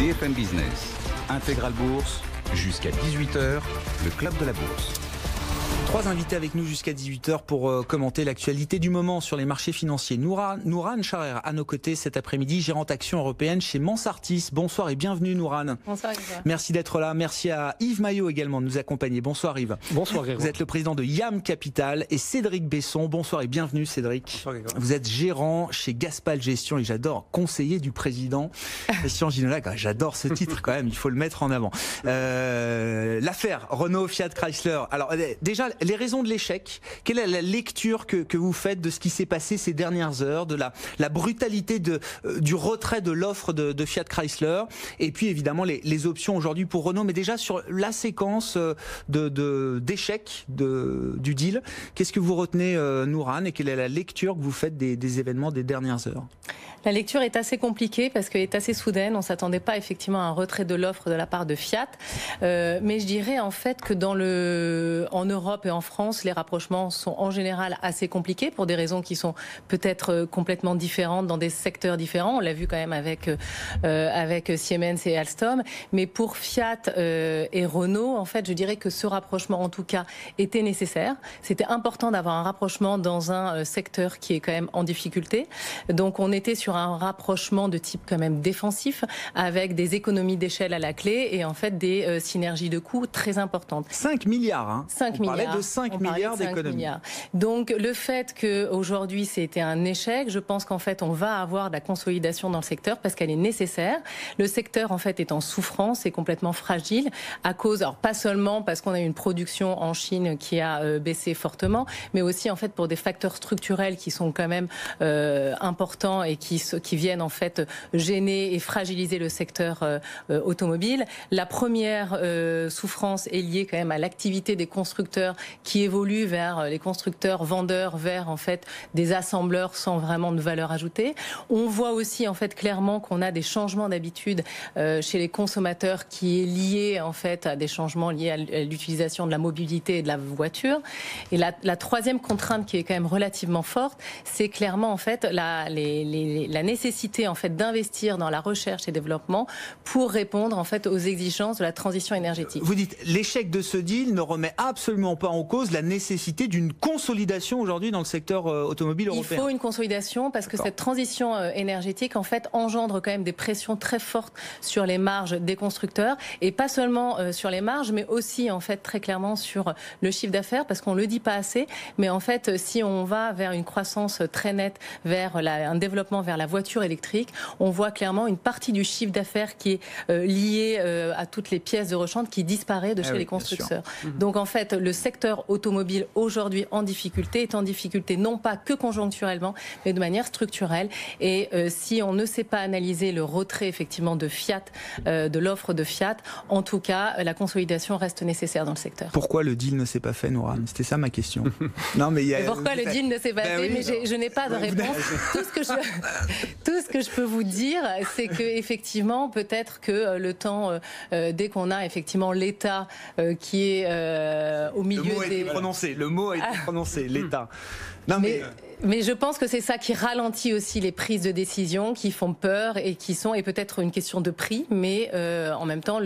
BFM Business, Intégral Bourse, jusqu'à 18h, le Club de la Bourse. 3 invités avec nous jusqu'à 18h pour commenter l'actualité du moment sur les marchés financiers. Nourane Charer à nos côtés cet après-midi, gérante action européenne chez Mansartis. Bonsoir et bienvenue Nourane. Bonsoir Yves. Merci d'être là. Merci à Yves Maillot également de nous accompagner. Bonsoir Yves. Bonsoir Grégoire. Vous êtes le président de YAM Capital et Cédric Besson. Bonsoir et bienvenue Cédric. Bonsoir Grégoire. Vous êtes gérant chez Gaspal Gestion et j'adore, conseiller du président Christian Ginola. J'adore ce titre quand même, il faut le mettre en avant. L'affaire Renault, Fiat, Chrysler. Alors déjà, les raisons de l'échec, quelle est la lecture que vous faites de ce qui s'est passé ces dernières heures, de la brutalité du retrait de l'offre de Fiat Chrysler, et puis évidemment les options aujourd'hui pour Renault, mais déjà sur la séquence d'échec du deal, qu'est-ce que vous retenez Nourane, et quelle est la lecture que vous faites des événements des dernières heures? La lecture est assez compliquée parce qu'elle est assez soudaine. On ne s'attendait pas effectivement à un retrait de l'offre de la part de Fiat. Mais je dirais en fait que en Europe et en France, les rapprochements sont en général assez compliqués pour des raisons qui sont peut-être complètement différentes dans des secteurs différents. On l'a vu quand même avec Siemens et Alstom. Mais pour Fiat et Renault, en fait, je dirais que ce rapprochement en tout cas était nécessaire. C'était important d'avoir un rapprochement dans un secteur qui est quand même en difficulté. Donc on était sur un rapprochement de type quand même défensif avec des économies d'échelle à la clé et en fait des synergies de coûts très importantes. 5 milliards, hein. 5 on milliards. parlait de 5 milliards d'économies. Donc le fait qu'aujourd'hui c'était un échec, je pense qu'en fait on va avoir de la consolidation dans le secteur parce qu'elle est nécessaire. Le secteur en fait est en souffrance, est complètement fragile à cause, alors pas seulement parce qu'on a une production en Chine qui a baissé fortement, mais aussi en fait pour des facteurs structurels qui sont quand même importants et qui viennent en fait gêner et fragiliser le secteur automobile. La première souffrance est liée quand même à l'activité des constructeurs qui évoluent vers les constructeurs vendeurs, vers en fait des assembleurs sans vraiment de valeur ajoutée. On voit aussi en fait clairement qu'on a des changements d'habitude chez les consommateurs qui est lié en fait à des changements liés à l'utilisation de la mobilité et de la voiture. Et la troisième contrainte qui est quand même relativement forte, c'est clairement en fait la nécessité en fait d'investir dans la recherche et développement pour répondre en fait aux exigences de la transition énergétique. Vous dites l'échec de ce deal ne remet absolument pas en cause la nécessité d'une consolidation aujourd'hui dans le secteur automobile européen. Il faut une consolidation parce que cette transition énergétique en fait engendre quand même des pressions très fortes sur les marges des constructeurs et pas seulement sur les marges mais aussi en fait très clairement sur le chiffre d'affaires parce qu'on le dit pas assez mais en fait si on va vers une croissance très nette vers un développement vers la voiture électrique, on voit clairement une partie du chiffre d'affaires qui est liée à toutes les pièces de rechange qui disparaît de chez les constructeurs. Donc en fait, le secteur automobile aujourd'hui en difficulté est en difficulté non pas que conjoncturellement, mais de manière structurelle. Et si on ne sait pas analyser le retrait effectivement de Fiat, de l'offre de Fiat, en tout cas, la consolidation reste nécessaire dans le secteur. Pourquoi le deal ne s'est pas fait, Nourane? C'était ça ma question. Non, mais pourquoi le deal ne s'est pas fait? Mais je n'ai pas de réponse. Tout ce que je peux vous dire, c'est que effectivement, peut-être que le temps, dès qu'on a effectivement l'État qui est au milieu le mot a été prononcé, l'État. Non, mais je pense que c'est ça qui ralentit aussi les prises de décision, qui font peur et qui sont, et peut-être une question de prix, mais en même temps,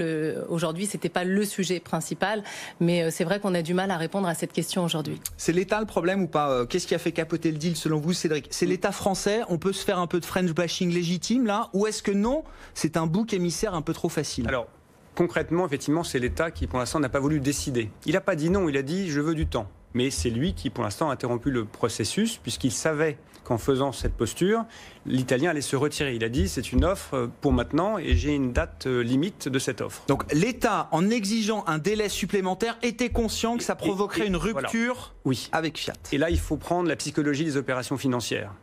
aujourd'hui, c'était pas le sujet principal, mais c'est vrai qu'on a du mal à répondre à cette question aujourd'hui. C'est l'État le problème ou pas? Qu'est-ce qui a fait capoter le deal selon vous, Cédric? C'est l'État français? On peut se faire un peu de French bashing légitime là? Ou est-ce que non, c'est un bouc émissaire un peu trop facile? Alors, concrètement, effectivement, c'est l'État qui, pour l'instant, n'a pas voulu décider. Il n'a pas dit non, il a dit « je veux du temps ». Mais c'est lui qui, pour l'instant, a interrompu le processus, puisqu'il savait qu'en faisant cette posture, l'Italien allait se retirer. Il a dit, c'est une offre pour maintenant, et j'ai une date limite de cette offre. Donc l'État, en exigeant un délai supplémentaire, était conscient que ça provoquerait une rupture avec Fiat. Et là, il faut prendre la psychologie des opérations financières.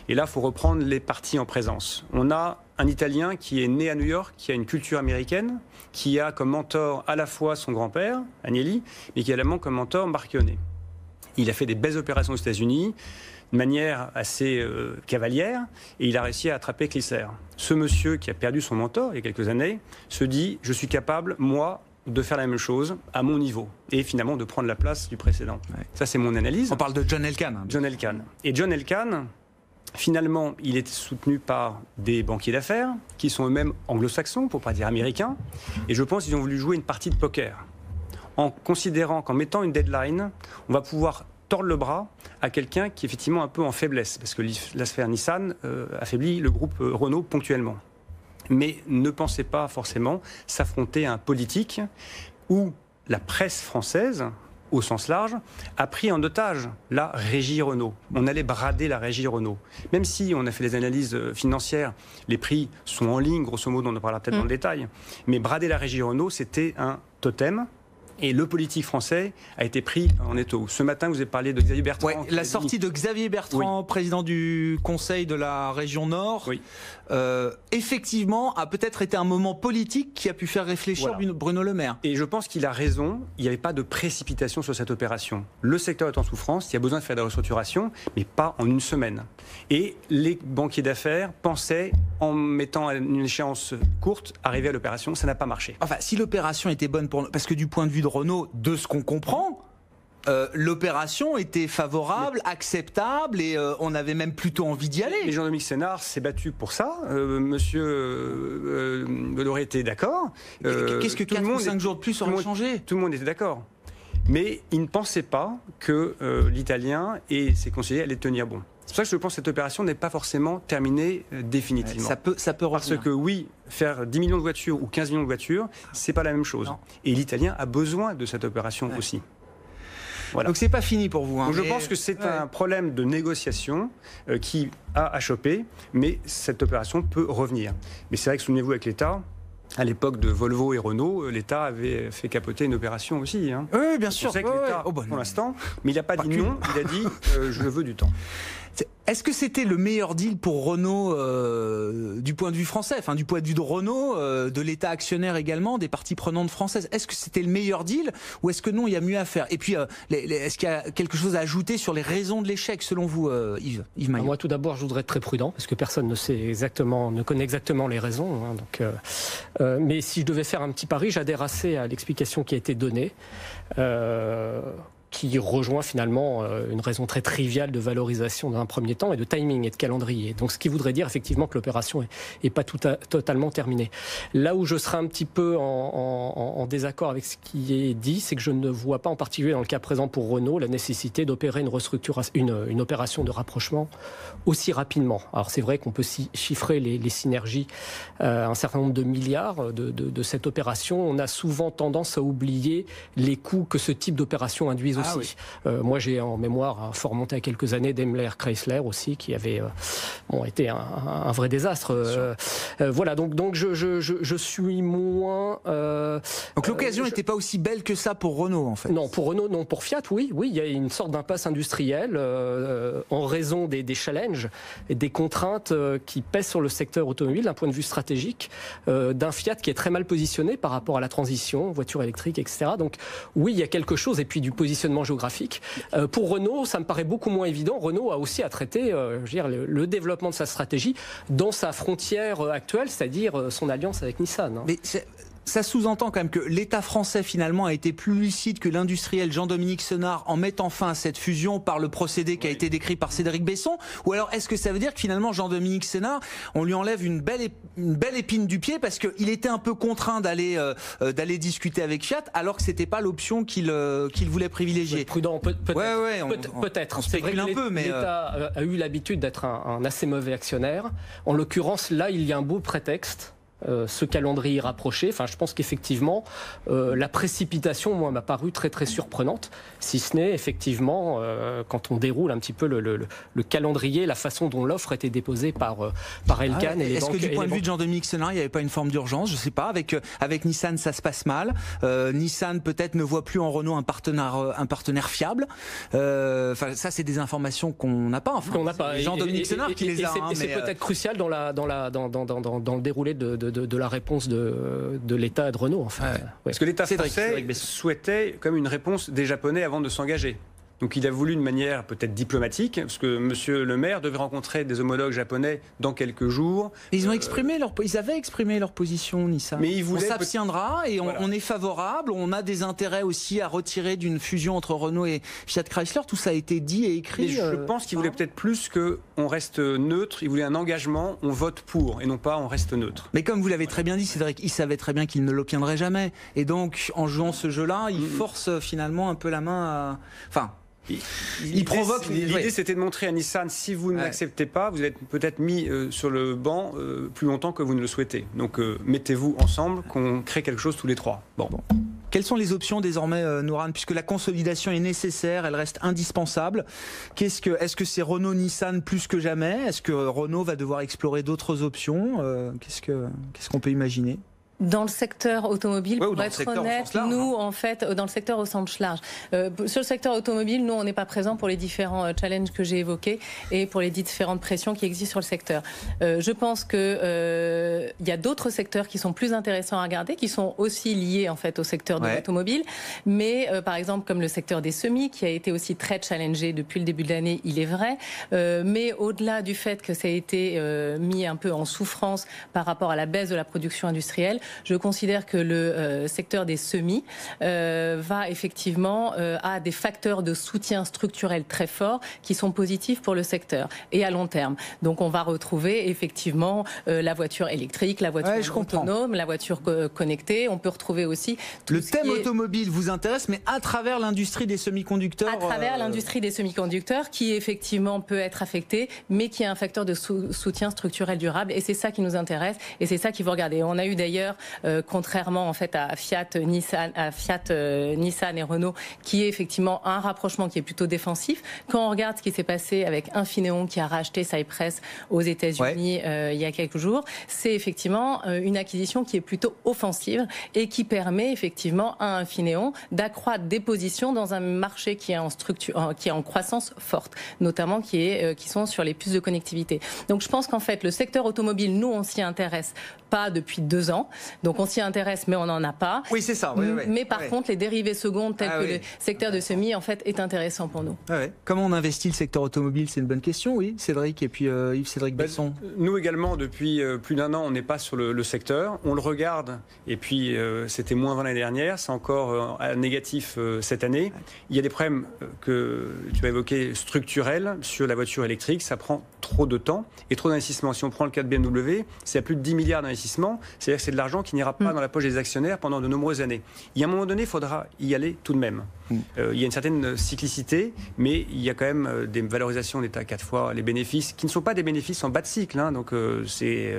Et là, il faut reprendre les parties en présence. On a un Italien qui est né à New York, qui a une culture américaine, qui a comme mentor à la fois son grand-père, Agnelli, mais qui a également comme mentor Marchionne. Il a fait des belles opérations aux États-Unis, de manière assez cavalière, et il a réussi à attraper Chrysler. Ce monsieur qui a perdu son mentor il y a quelques années se dit « je suis capable, moi, de faire la même chose à mon niveau et finalement de prendre la place du précédent. » Ça, c'est mon analyse. On parle de John Elkann. John Elkann. Et John Elkann Finalement, il est soutenu par des banquiers d'affaires qui sont eux-mêmes anglo-saxons, pour ne pas dire américains. Et je pense qu'ils ont voulu jouer une partie de poker en considérant qu'en mettant une deadline, on va pouvoir tordre le bras à quelqu'un qui est effectivement un peu en faiblesse, parce que l'affaire Nissan affaiblit le groupe Renault ponctuellement. Mais ne pensez pas forcément s'affronter à un politique où la presse française, au sens large, a pris en otage la régie Renault. On allait brader la régie Renault. Même si on a fait les analyses financières, les prix sont en ligne, grosso modo, on en parlera peut-être dans le détail. Mais brader la régie Renault, c'était un totem. Et le politique français a été pris en étau. Ce matin, vous avez parlé de Xavier Bertrand. Ouais, la sortie de Xavier Bertrand, président du Conseil de la région Nord, effectivement, a peut-être été un moment politique qui a pu faire réfléchir Bruno Le Maire. Et je pense qu'il a raison. Il n'y avait pas de précipitation sur cette opération. Le secteur est en souffrance. Il y a besoin de faire des restructurations, mais pas en une semaine. Et les banquiers d'affaires pensaient, en mettant une échéance courte, arriver à l'opération. Ça n'a pas marché. Enfin, si l'opération était bonne pour nous, parce que du point de vue de Renault, de ce qu'on comprend, l'opération était favorable, acceptable, et on avait même plutôt envie d'y aller. Et Jean-Dominique Sénard s'est battu pour ça. Monsieur Bolloré était d'accord. Qu'est-ce que 4 ou 5 jours de plus aurait changé ? Tout le monde était d'accord. Mais il ne pensait pas que l'Italien et ses conseillers allaient tenir bon. C'est pour ça que je pense que cette opération n'est pas forcément terminée définitivement. Ça peut revenir. Parce que oui, faire 10 millions de voitures ou 15 millions de voitures, c'est pas la même chose. Non. Et l'Italien a besoin de cette opération aussi. Voilà. Donc c'est pas fini pour vous. Donc je pense que c'est un problème de négociation qui a achoppé, mais cette opération peut revenir. Mais c'est vrai que souvenez-vous avec l'État. À l'époque de Volvo et Renault, l'État avait fait capoter une opération aussi. Hein. Oui, bien sûr. On sait que l'État, pour l'instant, mais il n'a pas dit non, il a dit je veux du temps. Est-ce que c'était le meilleur deal pour Renault du point de vue français, enfin du point de vue de Renault, de l'État actionnaire également, des parties prenantes françaises? Est-ce que c'était le meilleur deal ou est-ce que non, il y a mieux à faire? Et puis, est-ce qu'il y a quelque chose à ajouter sur les raisons de l'échec selon vous, Yves Maillot? Moi, tout d'abord, je voudrais être très prudent parce que personne ne connaît exactement les raisons. Hein, donc, mais si je devais faire un petit pari, j'adhère assez à l'explication qui a été donnée. Qui rejoint finalement une raison très triviale de valorisation dans un premier temps et de timing et de calendrier. Donc ce qui voudrait dire effectivement que l'opération est pas totalement terminée. Là où je serais un petit peu en désaccord avec ce qui est dit, c'est que je ne vois pas en particulier dans le cas présent pour Renault la nécessité d'opérer une opération de rapprochement aussi rapidement. Alors c'est vrai qu'on peut chiffrer les synergies un certain nombre de milliards de cette opération. On a souvent tendance à oublier les coûts que ce type d'opération induit aussi. Oui. Moi, j'ai en mémoire, fort remonté à quelques années, Daimler Chrysler aussi, qui avait été un vrai désastre. Voilà, donc je suis moins... donc l'occasion n'était pas aussi belle que ça pour Renault, en fait? Non, pour Renault, non. Pour Fiat, oui, il y a une sorte d'impasse industrielle en raison des challenges et des contraintes qui pèsent sur le secteur automobile d'un point de vue stratégique, d'un Fiat qui est très mal positionné par rapport à la transition, voiture électrique, etc. Donc oui, il y a quelque chose, et puis du positionnement géographique. Pour Renault, ça me paraît beaucoup moins évident. Renault a aussi à traiter le développement de sa stratégie dans sa frontière actuelle, c'est-à-dire son alliance avec Nissan. Hein. Mais ça sous-entend quand même que l'État français finalement a été plus lucide que l'industriel Jean-Dominique Senard en mettant fin à cette fusion par le procédé qui a été décrit par Cédric Besson? Ou alors est-ce que ça veut dire que finalement Jean-Dominique Senard, on lui enlève une belle épine du pied parce qu'il était un peu contraint d'aller discuter avec Fiat alors que c'était pas l'option qu'il voulait privilégier? Prudent, peut-être. On spécule un peu, mais l'État a eu l'habitude d'être un assez mauvais actionnaire. En l'occurrence, là, il y a un beau prétexte. Ce calendrier rapproché, je pense qu'effectivement la précipitation, moi, m'a paru très très surprenante, si ce n'est effectivement quand on déroule un petit peu le calendrier, la façon dont l'offre était déposée par Elkann et les banques. Est-ce que du point de vue de Jean-Dominique Senard, il n'y avait pas une forme d'urgence? Je ne sais pas, avec Nissan ça se passe mal, Nissan peut-être ne voit plus en Renault un partenaire fiable, ça c'est des informations qu'on n'a pas, qu'on n'a pas. Jean-Dominique Senard qui les a. C'est peut-être crucial dans le déroulé de la réponse de l'État et de Renault, en fait. Ouais. Parce que l'État français souhaitait comme une réponse des Japonais avant de s'engager. Donc il a voulu une manière peut-être diplomatique, parce que M. Le Maire devait rencontrer des homologues japonais dans quelques jours. Ils avaient exprimé leur position, Nissan. Mais on s'abstiendra et on est favorable. On a des intérêts aussi à retirer d'une fusion entre Renault et Fiat Chrysler. Tout ça a été dit et écrit. Mais je pense qu'il voulait peut-être plus qu'on on reste neutre, il voulait un engagement, on vote pour, et non pas on reste neutre. Mais comme vous l'avez très bien dit, Cédric, il savait très bien qu'il ne l'obtiendrait jamais. Et donc, en jouant ce jeu-là, il force finalement un peu la main à... Enfin... Il provoque. L'idée, c'était de montrer à Nissan, si vous ne l'acceptez pas, vous êtes peut-être mis sur le banc plus longtemps que vous ne le souhaitez. Donc, mettez-vous ensemble, qu'on crée quelque chose tous les trois. Bon. Quelles sont les options désormais, Nouran, puisque la consolidation est nécessaire, elle reste indispensable. Est-ce que c'est Renault-Nissan plus que jamais? Est-ce que Renault va devoir explorer d'autres options? Qu'est-ce qu'on peut imaginer? Dans le secteur automobile, pour être honnête, nous, en fait, dans le secteur au sens large. Sur le secteur automobile, nous, on n'est pas présent pour les différents challenges que j'ai évoqués et pour les différentes pressions qui existent sur le secteur. Je pense que il y a d'autres secteurs qui sont plus intéressants à regarder, qui sont aussi liés, en fait, au secteur de l'automobile. Mais, par exemple, comme le secteur des semis, qui a été aussi très challengé depuis le début de l'année, il est vrai. Mais au-delà du fait que ça a été mis un peu en souffrance par rapport à la baisse de la production industrielle, je considère que le secteur des semis va effectivement à des facteurs de soutien structurel très forts qui sont positifs pour le secteur et à long terme. Donc on va retrouver effectivement la voiture électrique, la voiture autonome, la voiture connectée. On peut retrouver aussi tout le thème automobile vous intéresse, mais à travers l'industrie des semi-conducteurs. À travers l'industrie des semi-conducteurs, qui effectivement peut être affectée, mais qui est un facteur de soutien structurel durable. Et c'est ça qui nous intéresse, et c'est ça qu'il faut regarder. On a eu d'ailleurs contrairement en fait à Fiat, Nissan et Renault, qui est effectivement un rapprochement qui est plutôt défensif. Quand on regarde ce qui s'est passé avec Infineon qui a racheté Cypress aux États-Unis il y a quelques jours, c'est effectivement une acquisition qui est plutôt offensive et qui permet effectivement à Infineon d'accroître des positions dans un marché qui est en croissance forte, notamment qui sont sur les puces de connectivité. Donc je pense qu'en fait le secteur automobile, nous on s'y intéresse pas depuis 2 ans. Donc on s'y intéresse, mais on n'en a pas. Oui, c'est ça. Mais par contre, les dérivés secondes, tels que le secteur de semis, en fait, est intéressant pour nous. Comment on investit le secteur automobile? C'est une bonne question, oui, Cédric. Et puis Yves-Cédric Besson. Nous également, depuis plus d'1 an, on n'est pas sur le secteur. On le regarde, et puis c'était moins 20 l'année dernière, c'est encore négatif cette année. Il y a des problèmes que tu as évoqués structurels sur la voiture électrique. Ça prend trop de temps et trop d'investissement. Si on prend le cas de BMW, c'est à plus de 10 milliards d'investissements. C'est-à-dire que c'est de l'argent qui n'ira pas dans la poche des actionnaires pendant de nombreuses années. Il y a un moment donné, il faudra y aller tout de même. Il y a une certaine cyclicité, mais il y a quand même des valorisations d'État 4 fois les bénéfices, qui ne sont pas des bénéfices en bas de cycle. Donc c'est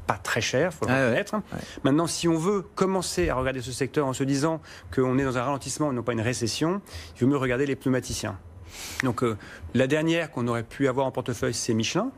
pas très cher, il faut le reconnaître. Maintenant, si on veut commencer à regarder ce secteur en se disant qu'on est dans un ralentissement et non pas une récession, il vaut mieux regarder les pneumaticiens. Donc la dernière qu'on aurait pu avoir en portefeuille, c'est Michelin,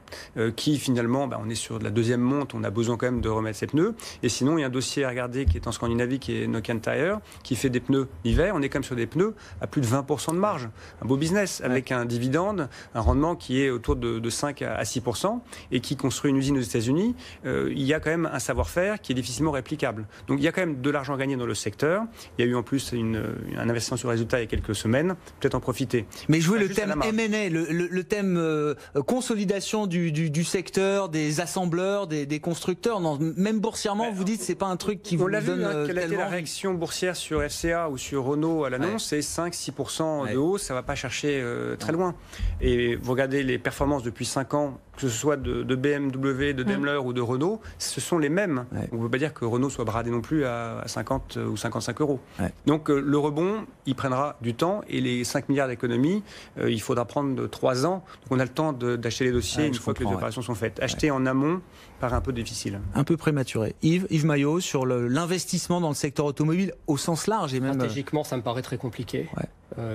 qui finalement, on est sur de la deuxième monte, on a besoin quand même de remettre ses pneus. Et sinon, il y a un dossier à regarder qui est en Scandinavie, qui est Nokian Tyre, qui fait des pneus l'hiver. On est quand même sur des pneus à plus de 20% de marge. Un beau business, avec un dividende, un rendement qui est autour de 5 à 6%, et qui construit une usine aux États-Unis. Il y a quand même un savoir-faire qui est difficilement réplicable. Donc il y a quand même de l'argent gagné dans le secteur. Il y a eu en plus un investissement sur résultat il y a quelques semaines. Peut-être en profiter. Mais jouer le thème M&A, le thème consolidation du secteur, des assembleurs, des constructeurs, non, même boursièrement, vous dites c'est pas un truc qui vous donne quelle a été la réaction boursière sur FCA ou sur Renault à l'annonce? C'est 5-6% de hausse, ça va pas chercher très loin. Et vous regardez les performances depuis 5 ans, que ce soit de BMW, de Daimler ou de Renault, ce sont les mêmes. On ne peut pas dire que Renault soit bradé non plus à 50 ou 55 euros. Donc le rebond, il prendra du temps, et les 5 milliards d'économies, il faudra prendre 3 ans. Donc on a le temps d'acheter les dossiers une fois que les opérations sont faites. Acheter en amont paraît un peu difficile. Un peu prématuré. Yves Maillot, sur l'investissement dans le secteur automobile au sens large et même... Stratégiquement, ça me paraît très compliqué.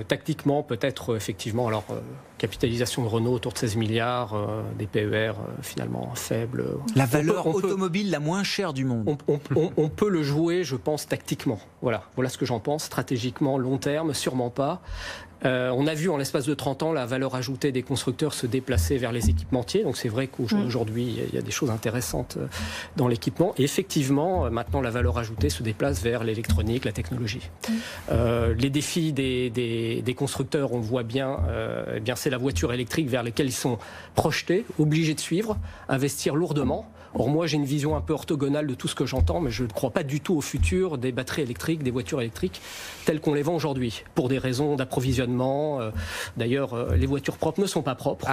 Tactiquement, peut-être effectivement, capitalisation de Renault autour de 16 milliards, des PER finalement faibles. La valeur automobile la moins chère du monde. On peut le jouer, je pense, tactiquement. Voilà ce que j'en pense. Stratégiquement, long terme, sûrement pas. On a vu en l'espace de 30 ans la valeur ajoutée des constructeurs se déplacer vers les équipementiers. Donc c'est vrai qu'aujourd'hui, il y a des choses intéressantes dans l'équipement. Et effectivement, maintenant, la valeur ajoutée se déplace vers l'électronique, la technologie. Les défis des constructeurs, on le voit bien, c'est la voiture électrique vers laquelle ils sont projetés, obligés de suivre, investir lourdement Or moi j'ai une vision un peu orthogonale de tout ce que j'entends, mais je ne crois pas du tout au futur des batteries électriques, des voitures électriques telles qu'on les vend aujourd'hui, pour des raisons d'approvisionnement. D'ailleurs, les voitures propres ne sont pas propres,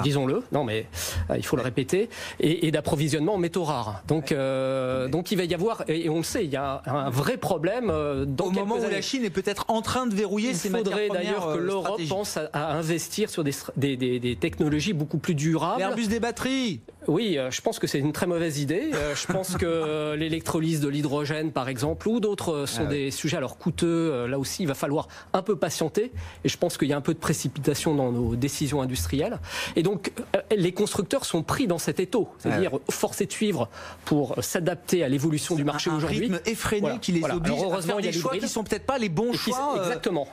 disons-le, non mais il faut le répéter, et d'approvisionnement en métaux rares. Donc il va y avoir, et on le sait, il y a un vrai problème dans au moment où la Chine est peut-être en train de verrouiller ses matières premières. Il faudrait d'ailleurs que l'Europe pense à investir sur des technologies beaucoup plus durables. L'Airbus des batteries. Oui, je pense que c'est une très mauvaise idée. Je pense que l'électrolyse de l'hydrogène, par exemple, ou d'autres sont des sujets alors coûteux. Là aussi, il va falloir un peu patienter. Et je pense qu'il y a un peu de précipitation dans nos décisions industrielles. Et donc, les constructeurs sont pris dans cet étau, c'est-à-dire forcés de suivre pour s'adapter à l'évolution du marché aujourd'hui. Un rythme effréné qui les oblige à faire des choix qui ne sont peut-être pas les bons choix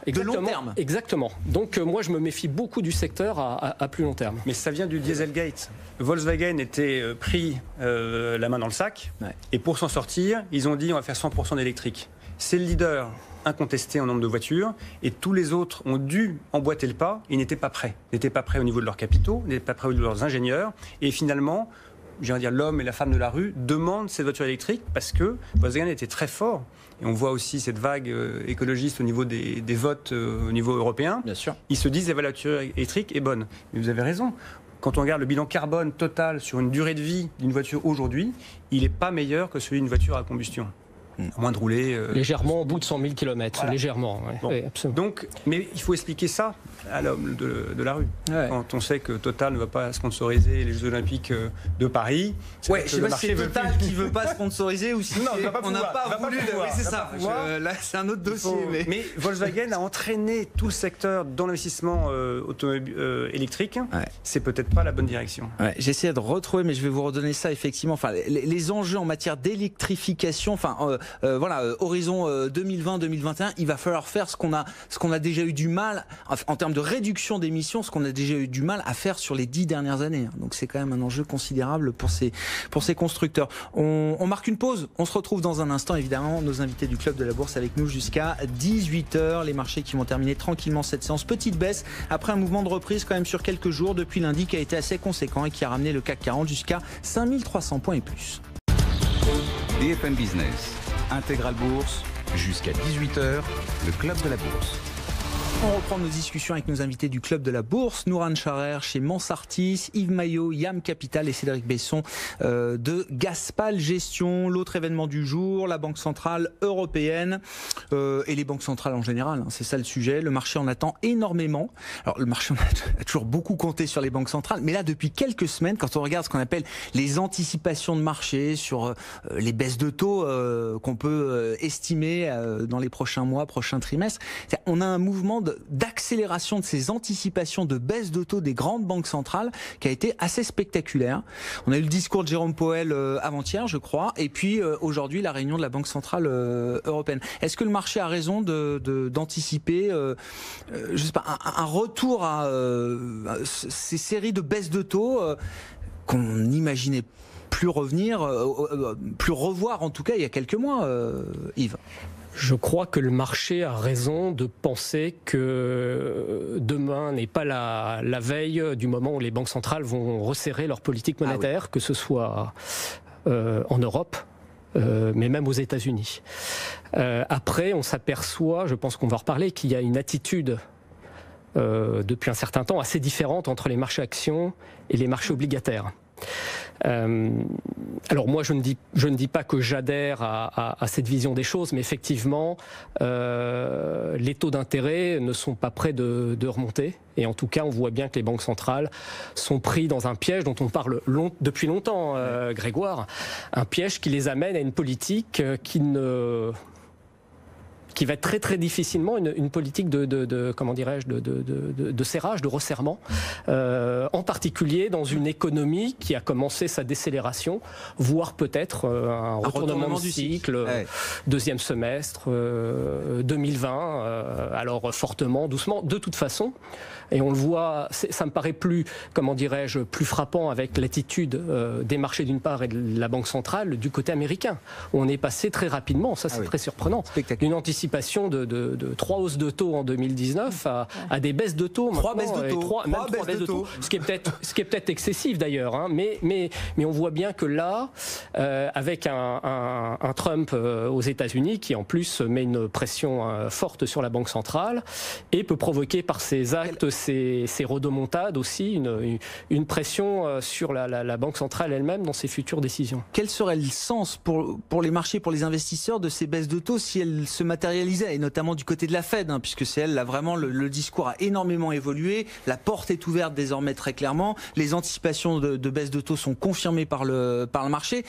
de long terme. Exactement. Donc, moi, je me méfie beaucoup du secteur à plus long terme. Mais ça vient du Dieselgate. Volkswagen était pris la main dans le sac, et pour s'en sortir, ils ont dit on va faire 100% d'électrique. C'est le leader incontesté en nombre de voitures, et tous les autres ont dû emboîter le pas, ils n'étaient pas prêts. Ils n'étaient pas prêts au niveau de leurs capitaux, ils n'étaient pas prêts au niveau de leurs ingénieurs, et finalement, l'homme et la femme de la rue demandent cette voiture électrique parce que Volkswagen était très fort. Et on voit aussi cette vague écologiste au niveau des votes au niveau européen. Bien sûr. Ils se disent que la voiture électrique est bonne. Mais vous avez raison. Quand on regarde le bilan carbone total sur une durée de vie d'une voiture aujourd'hui, il n'est pas meilleur que celui d'une voiture à combustion. À moins de rouler... légèrement au bout de 100 000 km, voilà. Légèrement. Ouais. Bon. Oui, absolument. Donc, mais il faut expliquer ça à l'homme de la rue. Ouais. Quand on sait que Total ne va pas sponsoriser les Jeux Olympiques de Paris... Ouais, je ne sais pas si c'est Total qui ne veut pas sponsoriser ou si on n'a pas voulu... Oui, c'est ça. Là, c'est un autre dossier. Mais Volkswagen a entraîné tout le secteur dans l'investissement automobile électrique. Ouais. C'est peut-être pas la bonne direction. Ouais, j'essaie de retrouver, mais je vais vous redonner ça effectivement. Enfin, les enjeux en matière d'électrification... horizon 2020-2021, il va falloir faire ce qu'on a déjà eu du mal, en termes de réduction d'émissions, ce qu'on a déjà eu du mal à faire sur les 10 dernières années. Donc c'est quand même un enjeu considérable pour ces constructeurs. On marque une pause, on se retrouve dans un instant, évidemment, nos invités du Club de la Bourse avec nous jusqu'à 18h, les marchés qui vont terminer tranquillement cette séance. Petite baisse, après un mouvement de reprise quand même sur quelques jours, depuis lundi qui a été assez conséquent et qui a ramené le CAC 40 jusqu'à 5300 points et plus. BFM Business. Intégral Bourse, jusqu'à 18h, le Club de la Bourse. On reprend nos discussions avec nos invités du Club de la Bourse, Nouran Charer chez Mansartis, Yves Maillot, YAM Capital et Cédric Besson de Gaspal Gestion. L'autre événement du jour, la Banque Centrale Européenne et les banques centrales en général, c'est ça le sujet. Le marché en attend énormément. Alors le marché a toujours beaucoup compté sur les banques centrales, mais là depuis quelques semaines, quand on regarde ce qu'on appelle les anticipations de marché sur les baisses de taux qu'on peut estimer dans les prochains mois, prochains trimestres, on a un mouvement d'accélération de ces anticipations de baisse de taux des grandes banques centrales qui a été assez spectaculaire. On a eu le discours de Jérôme Powell avant-hier, je crois, et puis aujourd'hui la réunion de la Banque Centrale Européenne. Est-ce que le marché a raison d'anticiper je sais pas, un retour à ces séries de baisses de taux qu'on n'imaginait plus revenir, plus revoir en tout cas il y a quelques mois, Yves? Je crois que le marché a raison de penser que demain n'est pas la veille du moment où les banques centrales vont resserrer leur politique monétaire, que ce soit en Europe, mais même aux États-Unis. Après, on s'aperçoit, je pense qu'on va en reparler, qu'il y a une attitude depuis un certain temps assez différente entre les marchés actions et les marchés obligataires. Alors moi je ne dis pas que j'adhère à cette vision des choses, mais effectivement les taux d'intérêt ne sont pas prêts de remonter, et en tout cas on voit bien que les banques centrales sont pris dans un piège dont on parle depuis longtemps, Grégoire, un piège qui les amène à une politique qui va être très très difficilement une politique comment dirais-je, de serrage, de resserrement, en particulier dans une économie qui a commencé sa décélération, voire peut-être un retournement du cycle, deuxième semestre 2020, alors fortement, doucement. De toute façon, Et on le voit, ça me paraît plus, comment dirais-je, plus frappant avec l'attitude des marchés d'une part et de la Banque centrale du côté américain. On est passé très rapidement, ça c'est très surprenant, d'une anticipation de 3 hausses de taux en 2019 à des baisses de taux. 3 baisses de taux. 3 baisses de taux. Ce qui est peut-être excessif d'ailleurs, hein, mais on voit bien que là, avec un Trump aux États-Unis qui en plus met une pression forte sur la Banque centrale et peut provoquer par ses actes, ses rodomontades aussi, une pression sur la Banque centrale elle-même dans ses futures décisions. Quel serait le sens pour les marchés, pour les investisseurs de ces baisses de taux si elles se matérialisaient, et notamment du côté de la Fed, hein, puisque c'est elle, là vraiment le discours a énormément évolué, la porte est ouverte désormais très clairement, les anticipations de baisse de taux sont confirmées par le marché.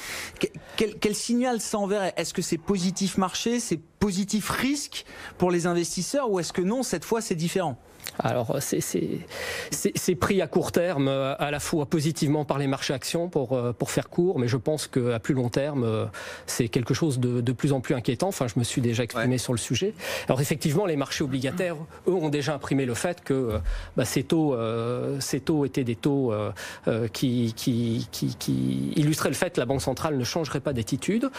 Quel signal ça enverrait? Est-ce que c'est positif marché, c'est positif risque pour les investisseurs, ou est-ce que non, cette fois c'est différent? Alors, c'est pris à court terme, à la fois positivement par les marchés actions pour faire court, mais je pense qu'à plus long terme, c'est quelque chose de plus en plus inquiétant. Enfin, je me suis déjà exprimé sur le sujet. Alors, effectivement, les marchés obligataires, eux, ont déjà imprimé le fait que ces taux étaient des taux qui illustraient le fait que la Banque centrale ne changerait pas d'attitude,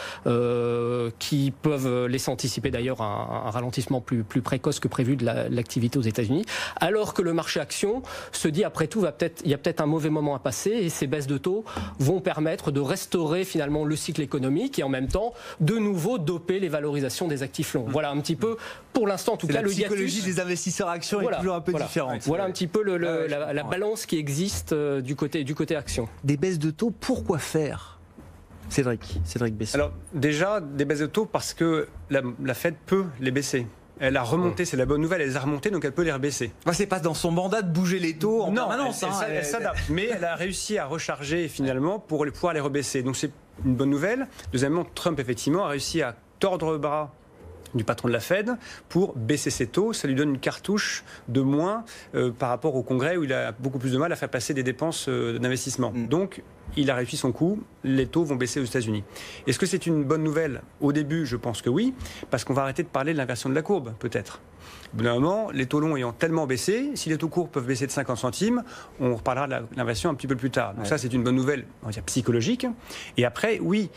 qui peuvent laisser anticiper d'ailleurs un ralentissement plus précoce que prévu de l'activité aux États-Unis. Alors que le marché action se dit après tout, il y a peut-être un mauvais moment à passer et ces baisses de taux vont permettre de restaurer finalement le cycle économique et en même temps de nouveau doper les valorisations des actifs longs. Voilà un petit peu, pour l'instant en tout cas, le hiatus. La psychologie des investisseurs actions est toujours un peu différente. Voilà un petit peu la balance qui existe du côté action. Des baisses de taux, pourquoi faire ? Cédric Besson. Alors déjà, des baisses de taux parce que la Fed peut les baisser. Elle a remonté, c'est la bonne nouvelle, elle les a remontés, donc elle peut les rebaisser. C'est pas dans son mandat de bouger les taux en permanence. Elle s'adapte, mais elle a réussi à recharger finalement pour pouvoir les rebaisser. Donc c'est une bonne nouvelle. Deuxièmement, Trump effectivement a réussi à tordre le bras du patron de la Fed pour baisser ses taux. Ça lui donne une cartouche de moins par rapport au Congrès où il a beaucoup plus de mal à faire passer des dépenses d'investissement. Donc il a réussi son coup, les taux vont baisser aux États-Unis. Est-ce que c'est une bonne nouvelle? Au début, je pense que oui, parce qu'on va arrêter de parler de l'inversion de la courbe, peut-être. Au bout d'un moment, les taux longs ayant tellement baissé, si les taux courts peuvent baisser de 50 centimes, on reparlera de l'inversion un petit peu plus tard. Donc ça, c'est une bonne nouvelle, on va dire, psychologique. Et après, oui,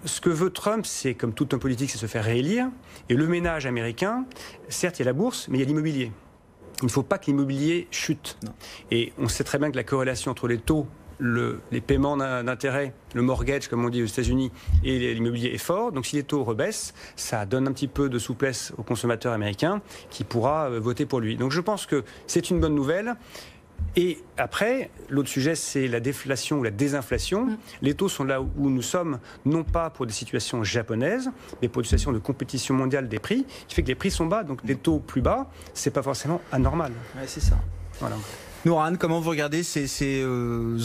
ce que veut Trump, c'est, comme tout homme politique, c'est se faire réélire. Et le ménage américain, certes, il y a la bourse, mais il y a l'immobilier. Il ne faut pas que l'immobilier chute. Non. Et on sait très bien que la corrélation entre les taux, les paiements d'intérêt, le mortgage, comme on dit aux États-Unis, et l'immobilier est fort. Donc si les taux rebaissent, ça donne un petit peu de souplesse au consommateur américain qui pourra voter pour lui. Donc je pense que c'est une bonne nouvelle. Et après, l'autre sujet, c'est la déflation ou la désinflation. Les taux sont là où nous sommes, non pas pour des situations japonaises, mais pour des situations de compétition mondiale des prix, qui fait que les prix sont bas, donc des taux plus bas, c'est pas forcément anormal. Ouais, c'est ça. Voilà. Nourane, comment vous regardez ces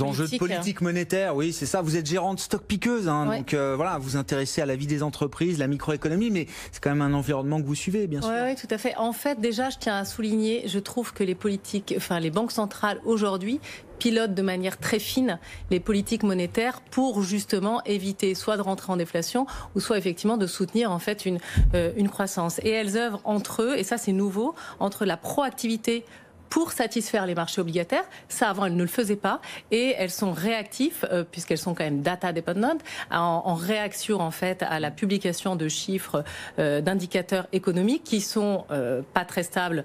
enjeux de politique monétaire? Oui, c'est ça. Vous êtes gérante stock piqueuse, hein, donc voilà, vous intéressez à la vie des entreprises, la microéconomie, mais c'est quand même un environnement que vous suivez, bien sûr. Oui, tout à fait. En fait, déjà, je tiens à souligner, je trouve que les banques centrales aujourd'hui pilotent de manière très fine les politiques monétaires pour justement éviter soit de rentrer en déflation ou soit effectivement de soutenir en fait une croissance. Et elles œuvrent entre eux, et ça c'est nouveau, entre la proactivité pour satisfaire les marchés obligataires. Ça, avant, elles ne le faisaient pas. Et elles sont réactives, puisqu'elles sont quand même data dependent, en réaction, en fait, à la publication de chiffres, d'indicateurs économiques qui sont pas très stables,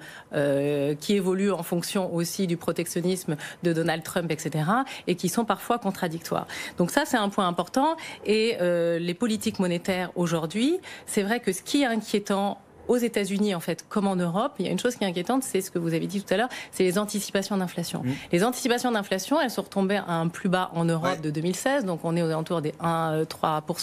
qui évoluent en fonction aussi du protectionnisme de Donald Trump, etc., et qui sont parfois contradictoires. Donc ça, c'est un point important. Et les politiques monétaires, aujourd'hui, c'est vrai que ce qui est inquiétant aux États-Unis, en fait, comme en Europe, il y a une chose qui est inquiétante, c'est ce que vous avez dit tout à l'heure, c'est les anticipations d'inflation. Les anticipations d'inflation, elles sont retombées à un plus bas en Europe de 2016, donc on est aux alentours des 1,3%,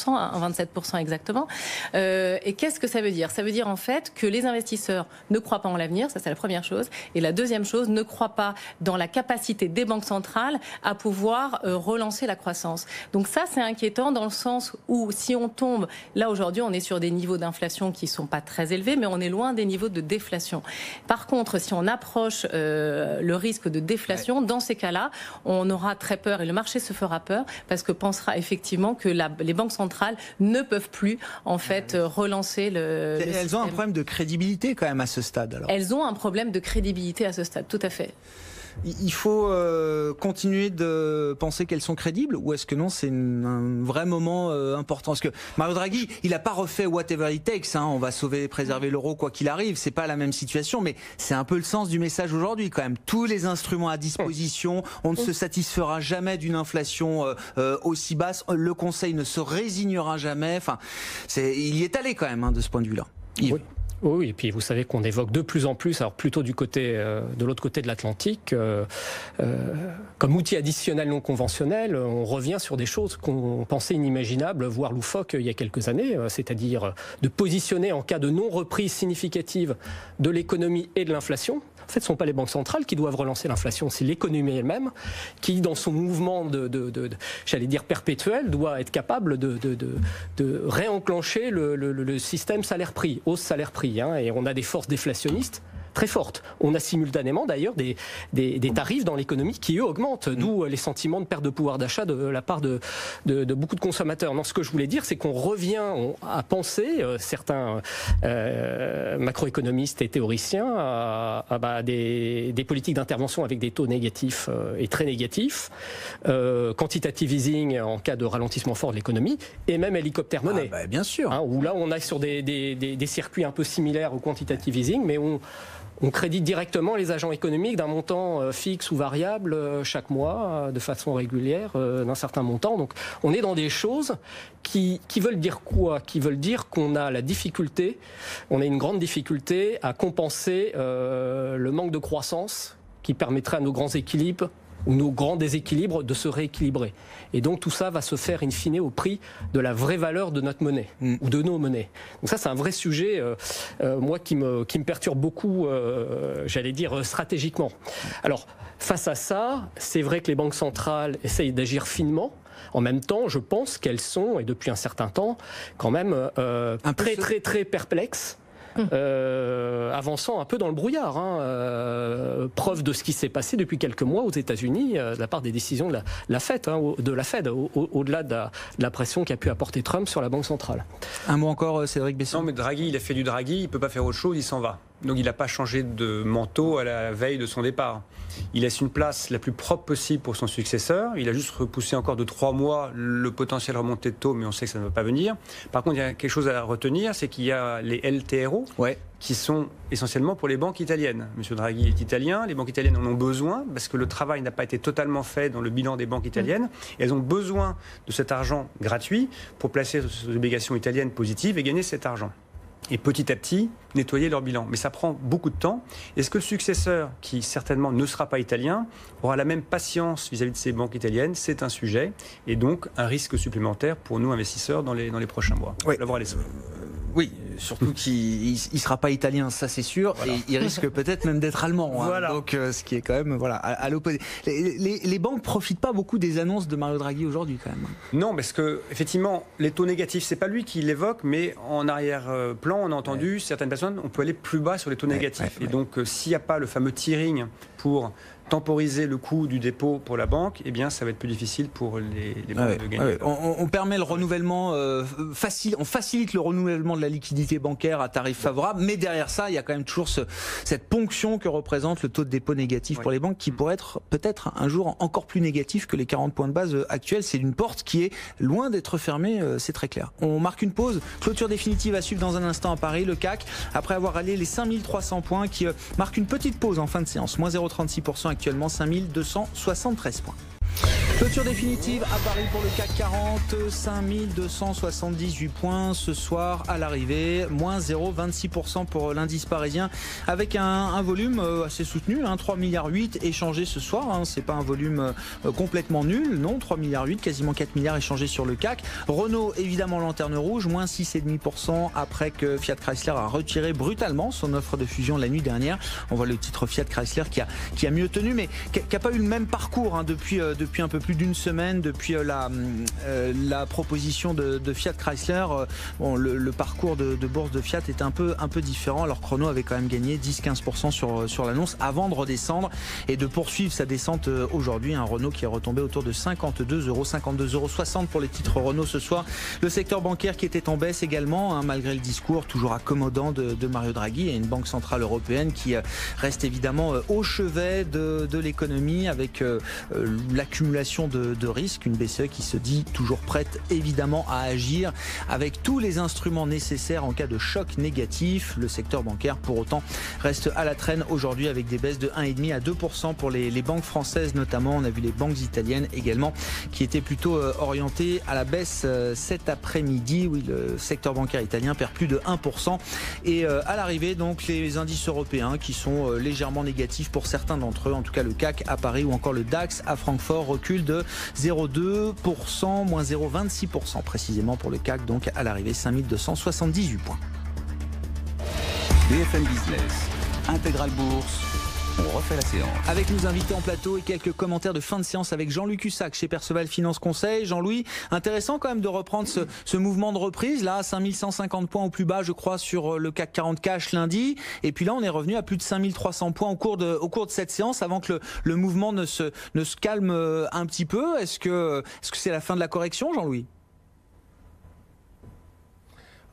1,27% exactement. Et qu'est-ce que ça veut dire? Ça veut dire en fait que les investisseurs ne croient pas en l'avenir, ça c'est la première chose. Et la deuxième chose, ne croient pas dans la capacité des banques centrales à pouvoir relancer la croissance. Donc ça, c'est inquiétant dans le sens où si on tombe, là aujourd'hui, on est sur des niveaux d'inflation qui ne sont pas très élevés, mais on est loin des niveaux de déflation. Par contre, si on approche le risque de déflation, dans ces cas-là, on aura très peur et le marché se fera peur parce que pensera effectivement que les banques centrales ne peuvent plus en fait relancer le système. Elles ont un problème de crédibilité quand même à ce stade. Alors. Elles ont un problème de crédibilité à ce stade, tout à fait. il faut continuer de penser qu'elles sont crédibles, ou est-ce que non, c'est un vrai moment important? Parce que Mario Draghi, il n'a pas refait whatever it takes, hein, on va sauver, préserver l'euro quoi qu'il arrive, c'est pas la même situation, mais c'est un peu le sens du message aujourd'hui quand même. Tous les instruments à disposition, on ne se satisfera jamais d'une inflation aussi basse, le Conseil ne se résignera jamais, enfin, il y est allé quand même, hein, de ce point de vue-là. Oui. Oui, et puis vous savez qu'on évoque de plus en plus, alors plutôt du côté, de l'autre côté de l'Atlantique, comme outil additionnel non conventionnel, on revient sur des choses qu'on pensait inimaginables, voire loufoques il y a quelques années, c'est-à-dire de positionner en cas de non-reprise significative de l'économie et de l'inflation. En fait, ce ne sont pas les banques centrales qui doivent relancer l'inflation, c'est l'économie elle-même qui, dans son mouvement j'allais dire perpétuel, doit être capable de réenclencher le système salaire-prix, hausse salaire-prix. Hein, et on a des forces déflationnistes très fortes. On a simultanément d'ailleurs des tarifs dans l'économie qui eux augmentent, d'où les sentiments de perte de pouvoir d'achat de la part de beaucoup de consommateurs. Non, ce que je voulais dire, c'est qu'on revient à penser, certains macroéconomistes et théoriciens, à des politiques d'intervention avec des taux négatifs et très négatifs, quantitative easing en cas de ralentissement fort de l'économie, et même hélicoptère monnaie. Bien sûr. Hein, où là, on est sur des circuits un peu similaires au quantitative easing, mais on crédite directement les agents économiques d'un montant fixe ou variable chaque mois, de façon régulière, d'un certain montant. Donc on est dans des choses qui veulent dire quoi? Qui veulent dire qu'on a la difficulté, on a une grande difficulté à compenser le manque de croissance qui permettrait à nos grands équilibres ou nos grands déséquilibres de se rééquilibrer. Et donc tout ça va se faire in fine au prix de la vraie valeur de notre monnaie, ou de nos monnaies. Donc ça, c'est un vrai sujet, moi, qui me perturbe beaucoup, j'allais dire, stratégiquement. Alors, face à ça, c'est vrai que les banques centrales essayent d'agir finement. En même temps, je pense qu'elles sont, et depuis un certain temps, quand même très perplexes. Avançant un peu dans le brouillard, hein, preuve de ce qui s'est passé depuis quelques mois aux États-Unis de la part des décisions de la Fed, au-delà de la pression qu'a pu apporter Trump sur la Banque centrale. Un mot encore, Cédric Besson. Non, mais Draghi, il a fait du Draghi, il ne peut pas faire autre chose, il s'en va. Donc il n'a pas changé de manteau à la veille de son départ. Il laisse une place la plus propre possible pour son successeur. Il a juste repoussé encore de 3 mois le potentiel remontée de taux, mais on sait que ça ne va pas venir. Par contre, il y a quelque chose à retenir, c'est qu'il y a les LTRO, qui sont essentiellement pour les banques italiennes. Monsieur Draghi est italien, les banques italiennes en ont besoin, parce que le travail n'a pas été totalement fait dans le bilan des banques italiennes. Et elles ont besoin de cet argent gratuit pour placer ces obligations italiennes positives et gagner cet argent. Et petit à petit, nettoyer leur bilan. Mais ça prend beaucoup de temps. Est-ce que le successeur, qui certainement ne sera pas italien, aura la même patience vis-à-vis de ces banques italiennes? C'est un sujet, et donc un risque supplémentaire pour nous, investisseurs, dans les prochains mois. Oui, surtout qu'il ne sera pas italien, ça c'est sûr, et il risque peut-être même d'être allemand. Voilà. Hein, donc, ce qui est quand même à l'opposé. Les banques ne profitent pas beaucoup des annonces de Mario Draghi aujourd'hui, quand même. Non, parce que effectivement, les taux négatifs, c'est pas lui qui l'évoque, mais en arrière-plan, on a entendu certaines personnes, on peut aller plus bas sur les taux négatifs. Et donc, s'il n'y a pas le fameux tiering pour temporiser le coût du dépôt pour la banque, eh bien, ça va être plus difficile pour les banques de gagner. On permet le renouvellement, on facilite le renouvellement de la liquidité bancaire à tarif favorable, mais derrière ça, il y a quand même toujours cette ponction que représente le taux de dépôt négatif pour les banques, qui pourrait être peut-être un jour encore plus négatif que les 40 points de base actuels. C'est une porte qui est loin d'être fermée, c'est très clair. On marque une pause, clôture définitive à suivre dans un instant à Paris, le CAC, après avoir rallié les 5300 points, qui marque une petite pause en fin de séance, moins 0,36%, actuellement 5273 points. Clôture définitive à Paris pour le CAC 40, 5278 points ce soir à l'arrivée, moins 0,26% pour l'indice parisien, avec un volume assez soutenu, 3,8 milliards échangés ce soir, c'est pas un volume complètement nul, non, 3,8 milliards, quasiment 4 milliards échangés sur le CAC. Renault évidemment lanterne rouge, moins 6,5% après que Fiat Chrysler a retiré brutalement son offre de fusion la nuit dernière. On voit le titre Fiat Chrysler qui a mieux tenu, mais qui n'a pas eu le même parcours depuis depuis un peu plus d'une semaine, depuis la proposition de Fiat Chrysler. Bon, le parcours de bourse de Fiat est un peu différent. Alors que Renault avait quand même gagné 10-15% sur l'annonce avant de redescendre et de poursuivre sa descente aujourd'hui. Un Renault qui est retombé autour de 52 €, 52,60 € pour les titres Renault ce soir. Le secteur bancaire qui était en baisse également, malgré le discours toujours accommodant de Mario Draghi, et une banque centrale européenne qui reste évidemment au chevet de l'économie avec l'accumulation de risques. Une BCE qui se dit toujours prête évidemment à agir avec tous les instruments nécessaires en cas de choc négatif. Le secteur bancaire pour autant reste à la traîne aujourd'hui avec des baisses de 1,5 à 2% pour les banques françaises notamment. On a vu les banques italiennes également qui étaient plutôt orientées à la baisse cet après-midi. Oui, le secteur bancaire italien perd plus de 1%. Et à l'arrivée, donc, les indices européens qui sont légèrement négatifs pour certains d'entre eux. En tout cas, le CAC à Paris ou encore le DAX à Francfort recule de 0,2%, moins 0,26% précisément pour le CAC. Donc, à l'arrivée, 5278 points. BFM Business, Intégral Bourse, on refait la séance. Avec nos invités en plateau et quelques commentaires de fin de séance avec Jean-Luc Hussac chez Perceval Finance Conseil. Jean-Louis, intéressant quand même de reprendre ce mouvement de reprise, là, 5150 points au plus bas, je crois, sur le CAC 40 Cash lundi. Et puis là, on est revenu à plus de 5300 points au cours de cette séance avant que le mouvement ne se calme un petit peu. Est-ce que c'est la fin de la correction, Jean-Louis ?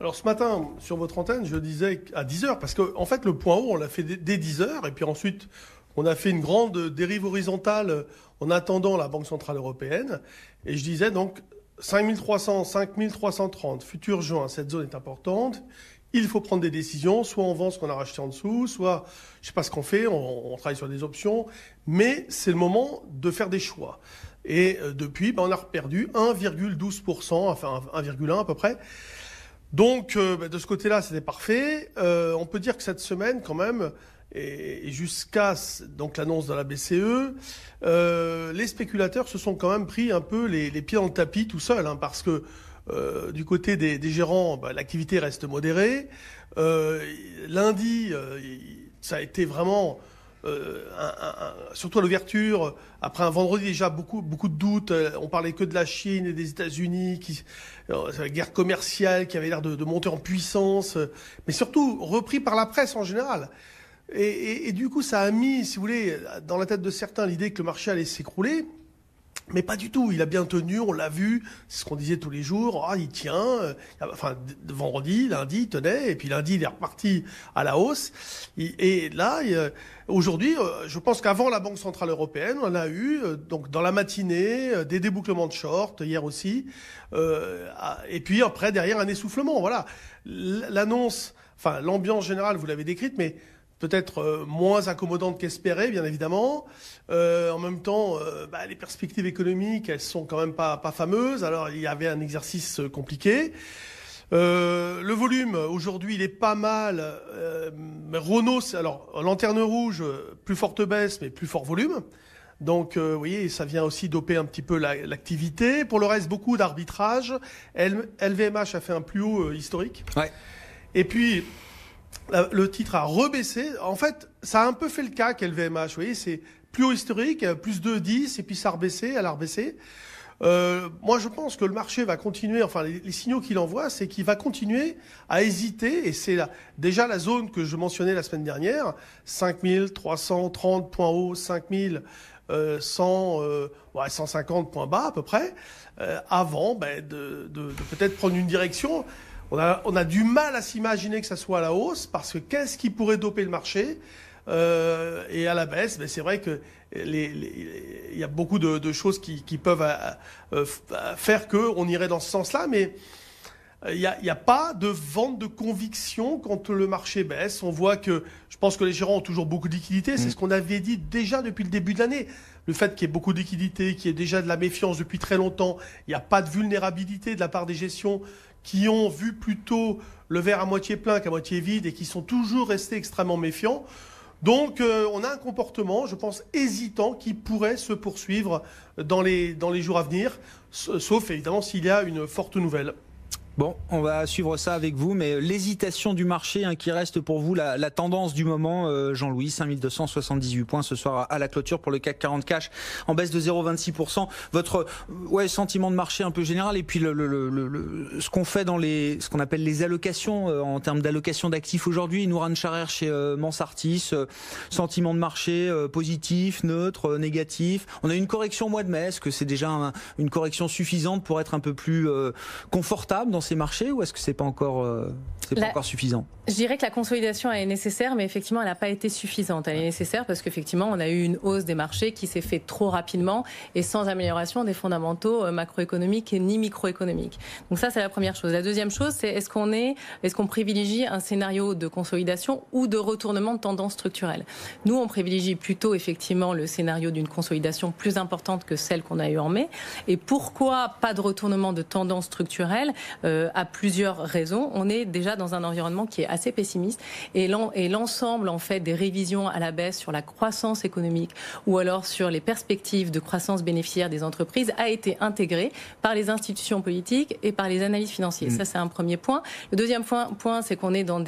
Alors ce matin, sur votre antenne, je disais à 10h, parce qu'en fait, le point haut, on l'a fait dès 10h, et puis ensuite, on a fait une grande dérive horizontale en attendant la Banque Centrale Européenne. Et je disais donc 5300, 5330, futur juin, cette zone est importante. Il faut prendre des décisions, soit on vend ce qu'on a racheté en dessous, soit je ne sais pas ce qu'on fait, on travaille sur des options, mais c'est le moment de faire des choix. Et depuis, on a perdu 1,12%, enfin 1,1 à peu près. Donc, de ce côté-là, c'était parfait. On peut dire que cette semaine, quand même, et jusqu'à donc l'annonce de la BCE, les spéculateurs se sont quand même pris un peu les pieds dans le tapis tout seuls, hein, parce que du côté des gérants, l'activité reste modérée. Lundi, ça a été vraiment... surtout à l'ouverture, après un vendredi déjà beaucoup de doutes, on parlait que de la Chine et des États-Unis, la guerre commerciale qui avait l'air de monter en puissance, mais surtout repris par la presse en général. Et du coup, ça a mis, si vous voulez, dans la tête de certains l'idée que le marché allait s'écrouler. Mais pas du tout, il a bien tenu, on l'a vu, c'est ce qu'on disait tous les jours, il tient, enfin vendredi, lundi, il tenait, et puis lundi, il est reparti à la hausse. Et là, aujourd'hui, je pense qu'avant la Banque Centrale Européenne, on a eu, donc dans la matinée, des débouclements de short, hier aussi, et puis après, derrière, un essoufflement, voilà. L'annonce, enfin l'ambiance générale, vous l'avez décrite, mais peut-être moins accommodante qu'espéré, bien évidemment. En même temps, les perspectives économiques, elles sont quand même pas fameuses. Alors, il y avait un exercice compliqué. Le volume, aujourd'hui, il est pas mal. Renault, alors, lanterne rouge, plus forte baisse, mais plus fort volume. Donc, vous voyez, ça vient aussi doper un petit peu l'activité. Pour le reste, beaucoup d'arbitrage. LVMH a fait un plus haut historique. Ouais. Et puis... le titre a rebaissé. En fait, ça a un peu fait le CAC, LVMH. Vous voyez, c'est plus haut historique, plus 2,10, et puis ça a rebaissé, elle a rebaissé. Moi, je pense que le marché va continuer, enfin, les signaux qu'il envoie, c'est qu'il va continuer à hésiter, et c'est déjà la zone que je mentionnais la semaine dernière, 5330 points hauts, 5150 points bas à peu près, avant de peut-être prendre une direction. On a du mal à s'imaginer que ça soit à la hausse, parce que qu'est-ce qui pourrait doper le marché et à la baisse, c'est vrai que il y a beaucoup de choses qui peuvent faire qu'on irait dans ce sens-là, mais il n'y a pas de vente de conviction quand le marché baisse. On voit que, je pense que les gérants ont toujours beaucoup de liquidités, c'est ce qu'on avait dit déjà depuis le début de l'année. Le fait qu'il y ait beaucoup de liquidités, qu'il y ait déjà de la méfiance depuis très longtemps, il n'y a pas de vulnérabilité de la part des gestions qui ont vu plutôt le verre à moitié plein qu'à moitié vide et qui sont toujours restés extrêmement méfiants. Donc on a un comportement, je pense, hésitant qui pourrait se poursuivre dans les jours à venir, sauf évidemment s'il y a une forte nouvelle. Bon, on va suivre ça avec vous, mais l'hésitation du marché qui reste pour vous la tendance du moment, Jean-Louis, 5278 points ce soir à la clôture pour le CAC 40 Cash, en baisse de 0,26%. Votre sentiment de marché un peu général, et puis ce qu'on fait dans ce qu'on appelle les allocations, en termes d'allocation d'actifs aujourd'hui. Nouran Charer chez Mansartis, sentiment de marché positif, neutre, négatif. On a une correction au mois de mai, est-ce que c'est déjà une correction suffisante pour être un peu plus confortable dans ces marchés, ou est-ce que c'est pas encore suffisant? Je dirais que la consolidation est nécessaire, mais effectivement elle n'a pas été suffisante. Elle est nécessaire parce qu'effectivement on a eu une hausse des marchés qui s'est faite trop rapidement et sans amélioration des fondamentaux macroéconomiques et ni microéconomiques. Donc ça c'est la première chose. La deuxième chose, c'est est-ce qu'on privilégie un scénario de consolidation ou de retournement de tendance structurelle? Nous on privilégie plutôt effectivement le scénario d'une consolidation plus importante que celle qu'on a eue en mai. Et pourquoi pas de retournement de tendance structurelle? À plusieurs raisons. On est déjà dans un environnement qui est assez pessimiste et l'ensemble en fait des révisions à la baisse sur la croissance économique ou alors sur les perspectives de croissance bénéficiaire des entreprises a été intégré par les institutions politiques et par les analystes financiers. Ça c'est un premier point. Le deuxième point, c'est qu'on est dans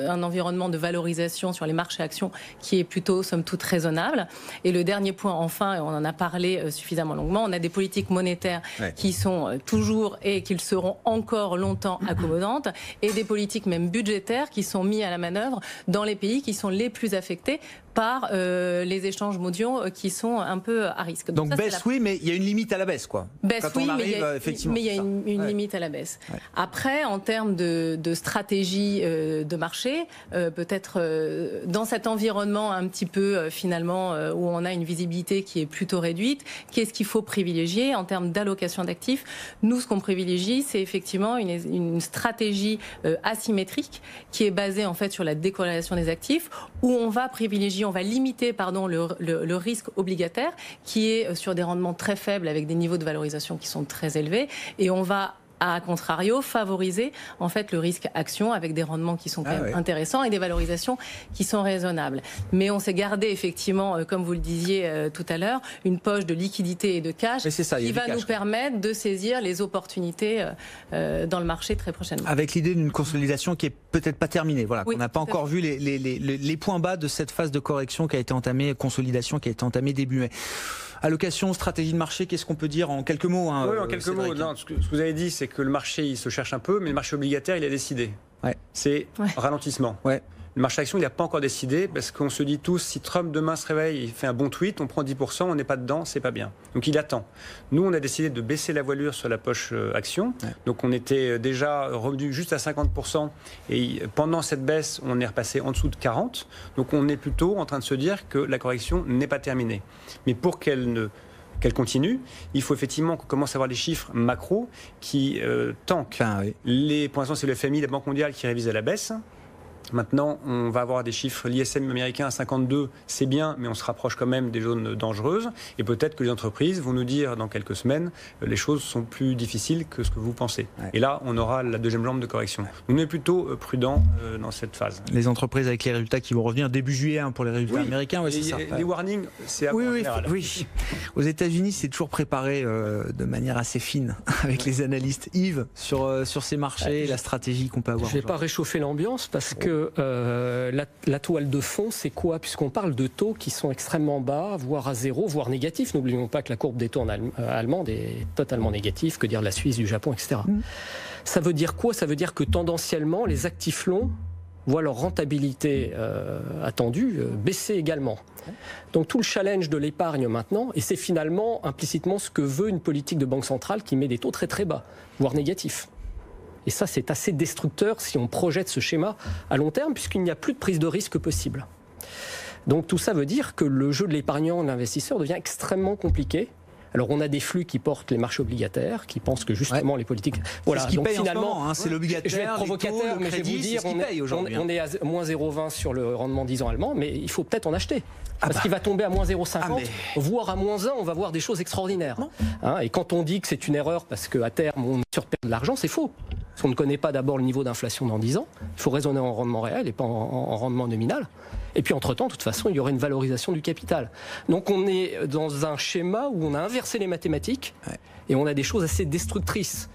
un environnement de valorisation sur les marchés actions qui est plutôt somme toute raisonnable. Et le dernier point enfin, et on en a parlé suffisamment longuement, on a des politiques monétaires qui sont toujours et qui seront encore longtemps accommodantes, et des politiques même budgétaires qui sont mis à la manœuvre dans les pays qui sont les plus affectés par les échanges mondiaux qui sont un peu à risque. Donc ça, baisse oui, mais il y a une limite à la baisse, quoi. Baisse quand on arrive, mais il y a une limite à la baisse. Après, en termes de stratégie de marché, peut-être dans cet environnement un petit peu finalement où on a une visibilité qui est plutôt réduite, qu'est-ce qu'il faut privilégier en termes d'allocation d'actifs? Nous, ce qu'on privilégie, c'est effectivement une stratégie asymétrique qui est basée en fait sur la décorrélation des actifs, où on va limiter le risque obligataire qui est sur des rendements très faibles avec des niveaux de valorisation qui sont très élevés, et on va à contrario favoriser en fait le risque action avec des rendements qui sont quand même intéressants et des valorisations qui sont raisonnables. Mais on s'est gardé effectivement, comme vous le disiez tout à l'heure, une poche de liquidité et de cash qui va nous permettre de saisir les opportunités dans le marché très prochainement. Avec l'idée d'une consolidation qui est peut-être pas terminée, voilà, qu'on n'a pas encore vu les points bas de cette phase de correction qui a été entamée, consolidation qui a été entamée début mai. Allocation, stratégie de marché, qu'est-ce qu'on peut dire en quelques mots? Oui, en quelques mots. Non, ce que vous avez dit, c'est que le marché, il se cherche un peu, mais le marché obligataire, il a décidé. C'est ralentissement. Le marché action, il n'a pas encore décidé, parce qu'on se dit tous, si Trump demain se réveille, il fait un bon tweet, on prend 10%, on n'est pas dedans, c'est pas bien. Donc il attend. Nous, on a décidé de baisser la voilure sur la poche action. Donc on était déjà revenu juste à 50%, et pendant cette baisse, on est repassé en dessous de 40%. Donc on est plutôt en train de se dire que la correction n'est pas terminée. Mais pour qu'elle continue, il faut effectivement qu'on commence à avoir les chiffres macro qui tankent. Pour l'instant, c'est le FMI, la Banque mondiale qui révise à la baisse. Maintenant, on va avoir des chiffres, l'ISM américain à 52, c'est bien, mais on se rapproche quand même des zones dangereuses. Et peut-être que les entreprises vont nous dire dans quelques semaines, les choses sont plus difficiles que ce que vous pensez. Et là, on aura la deuxième jambe de correction. On est plutôt prudent dans cette phase. Les entreprises avec les résultats qui vont revenir début juillet pour les résultats américains, c'est ça. Les warnings, c'est à oui. Aux États-Unis, c'est toujours préparé de manière assez fine avec les analystes. Yves, sur ces marchés, la stratégie qu'on peut avoir. Je ne vais pas réchauffer l'ambiance parce que la toile de fond, c'est quoi? Puisqu'on parle de taux qui sont extrêmement bas, voire à zéro, voire négatifs. N'oublions pas que la courbe des taux allemande est totalement négative, que dire la Suisse, du Japon, etc. Ça veut dire quoi? Ça veut dire que tendanciellement, les actifs longs voient leur rentabilité attendue baisser également. Donc tout le challenge de l'épargne maintenant, et c'est finalement implicitement ce que veut une politique de banque centrale qui met des taux très très bas, voire négatifs. Et ça, c'est assez destructeur si on projette ce schéma à long terme, puisqu'il n'y a plus de prise de risque possible. Donc tout ça veut dire que le jeu de l'épargnant, de l'investisseur, devient extrêmement compliqué. Alors on a des flux qui portent les marchés obligataires, qui pensent que justement les politiques... Voilà, c'est ce qui paye finalement, en ce moment, c'est l'obligataire, je vais être provocateur, les taux, mais je vais vous dire, on est à moins 0,20 sur le rendement 10 ans allemand, mais il faut peut-être en acheter. Parce qu'il va tomber à moins 0,50, voire à moins 1, on va voir des choses extraordinaires. Et quand on dit que c'est une erreur parce qu'à terme on surperd de l'argent, c'est faux. Parce qu'on ne connaît pas d'abord le niveau d'inflation dans 10 ans. Il faut raisonner en rendement réel et pas en rendement nominal. Et puis entre-temps, de toute façon, il y aurait une valorisation du capital. Donc on est dans un schéma où on a inversé les mathématiques et on a des choses assez destructrices.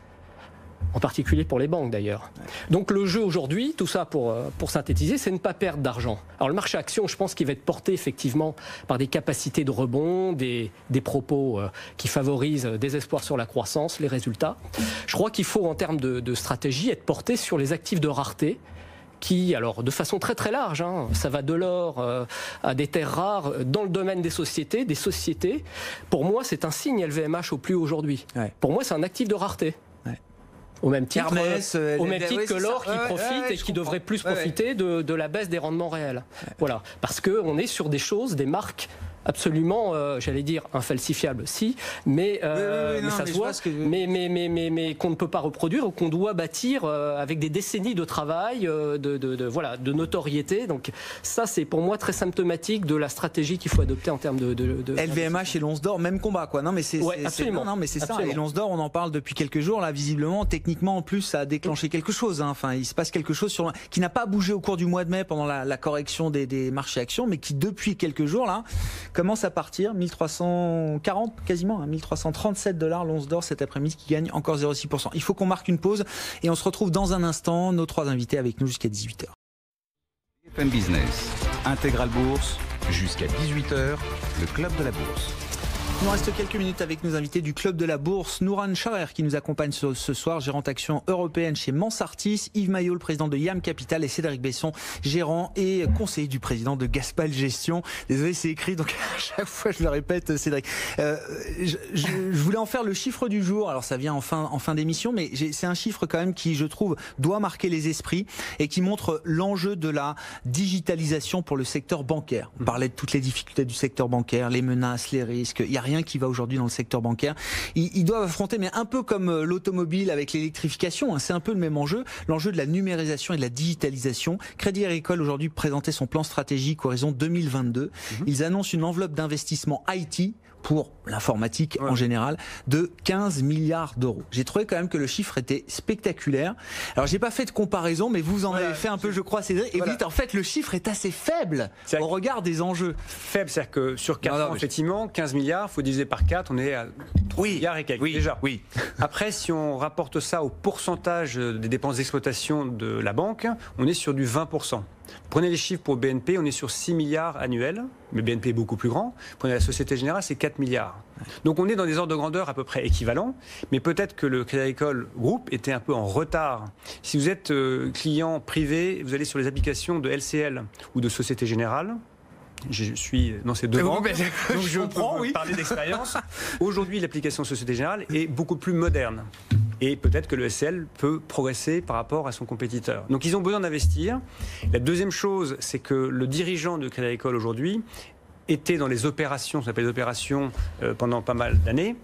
en particulier pour les banques d'ailleurs. Donc le jeu aujourd'hui, tout ça pour synthétiser, c'est ne pas perdre d'argent. Alors le marché action, je pense qu'il va être porté effectivement par des capacités de rebond, des propos qui favorisent des espoirs sur la croissance, les résultats. Je crois qu'il faut en termes de stratégie être porté sur les actifs de rareté, qui, alors de façon très très large, hein, ça va de l'or à des terres rares, dans le domaine des sociétés. Pour moi, c'est un signe LVMH au plus haut aujourd'hui. Ouais. Pour moi, c'est un actif de rareté. Ouais. Au même titre, que l'or qui profite et qui devrait plus profiter de la baisse des rendements réels. Ouais. Voilà, parce qu'on est sur des choses, des marques absolument, j'allais dire, infalsifiable, si, mais ça se voit, mais qu'on ne peut pas reproduire ou qu'on doit bâtir avec des décennies de travail, de notoriété. Donc ça, c'est pour moi très symptomatique de la stratégie qu'il faut adopter en termes de LVMH et l'once d'or, même combat, quoi. Non, mais c'est absolument. Non, mais c'est ça. Et l'once d'or, on en parle depuis quelques jours. Là, visiblement, techniquement, en plus, ça a déclenché quelque chose. Hein. Enfin, il se passe quelque chose qui n'a pas bougé au cours du mois de mai pendant la correction des marchés actions, mais qui depuis quelques jours là commence à partir, 1340 quasiment, hein, $1337 l'once d'or cet après-midi qui gagne encore 0,6%. Il faut qu'on marque une pause et on se retrouve dans un instant, nos 3 invités avec nous jusqu'à 18h. BFM Business, Intégral Bourse, jusqu'à 18h, le Club de la Bourse. Il nous reste quelques minutes avec nos invités du Club de la Bourse. Nouran Charer qui nous accompagne ce soir, gérante action européenne chez Mansartis, Yves Maillot, le président de YAM Capital, et Cédric Besson, gérant et conseiller du président de Gaspal Gestion. Désolé, c'est écrit, donc à chaque fois je le répète, Cédric. Je voulais en faire le chiffre du jour, alors ça vient en fin d'émission, mais c'est un chiffre quand même qui, je trouve, doit marquer les esprits et qui montre l'enjeu de la digitalisation pour le secteur bancaire. On parlait de toutes les difficultés du secteur bancaire, les menaces, les risques. Il y a rien qui va aujourd'hui dans le secteur bancaire. Ils doivent affronter, mais un peu comme l'automobile avec l'électrification, hein, c'est un peu le même enjeu, l'enjeu de la numérisation et de la digitalisation. Crédit Agricole aujourd'hui présentait son plan stratégique horizon 2022. Ils annoncent une enveloppe d'investissement IT pour l'informatique en général, de 15 milliards d'euros. J'ai trouvé quand même que le chiffre était spectaculaire. Alors, j'ai pas fait de comparaison, mais vous en avez fait un peu, je crois, Cédric. Et vous dites, en fait, le chiffre est assez faible au regard des enjeux. Faible, c'est-à-dire que sur 4 ans, effectivement, 15 milliards, il faut diviser par 4, on est à 3 milliards et quelques, déjà. Oui. Après, si on rapporte ça au pourcentage des dépenses d'exploitation de la banque, on est sur du 20%. Prenez les chiffres pour BNP, on est sur 6 milliards annuels, mais BNP est beaucoup plus grand. Prenez la Société Générale, c'est 4 milliards. Donc on est dans des ordres de grandeur à peu près équivalents, mais peut-être que le Crédit Agricole Group était un peu en retard. Si vous êtes client privé, vous allez sur les applications de LCL ou de Société Générale. Je suis dans ces deux banques, donc je peux parler d'expérience. Aujourd'hui, l'application Société Générale est beaucoup plus moderne. Et peut-être que le LCL peut progresser par rapport à son compétiteur. Donc ils ont besoin d'investir. La deuxième chose, c'est que le dirigeant de Crédit Agricole aujourd'hui était dans les opérations, ça s'appelle les opérations pendant pas mal d'années.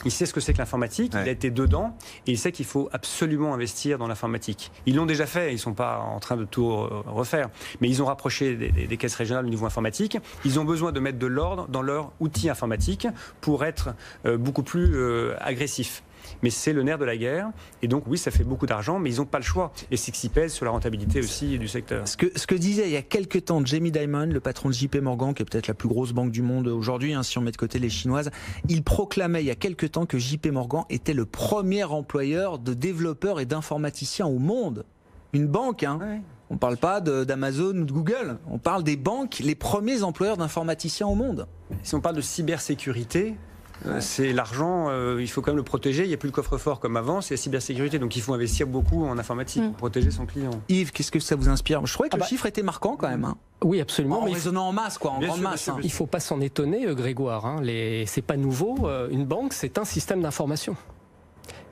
Il sait ce que c'est que l'informatique, il a été dedans et il sait qu'il faut absolument investir dans l'informatique. Ils l'ont déjà fait, ils ne sont pas en train de tout refaire, mais ils ont rapproché des caisses régionales au niveau informatique. Ils ont besoin de mettre de l'ordre dans leur outil informatique pour être beaucoup plus agressifs. Mais c'est le nerf de la guerre, et donc oui, ça fait beaucoup d'argent, mais ils n'ont pas le choix. Et c'est ce qui pèse sur la rentabilité aussi du secteur. Ce que disait il y a quelques temps Jamie Dimon, le patron de JP Morgan, qui est peut-être la plus grosse banque du monde aujourd'hui, hein, si on met de côté les chinoises, il proclamait il y a quelques temps que JP Morgan était le premier employeur de développeurs et d'informaticiens au monde. Une banque, hein. Ouais. On ne parle pas d'Amazon ou de Google, on parle des banques, les premiers employeurs d'informaticiens au monde. Si on parle de cybersécurité, c'est l'argent, il faut quand même le protéger. Il n'y a plus le coffre-fort comme avant, c'est la cybersécurité. Donc il faut investir beaucoup en informatique pour protéger son client. Yves, qu'est-ce que ça vous inspire? Je trouvais que le chiffre était marquant quand même. Hein. Oui, absolument. En résonnant en masse, quoi, en grande masse. Il ne faut pas s'en étonner, Grégoire. Hein. C'est pas nouveau. Une banque, c'est un système d'information.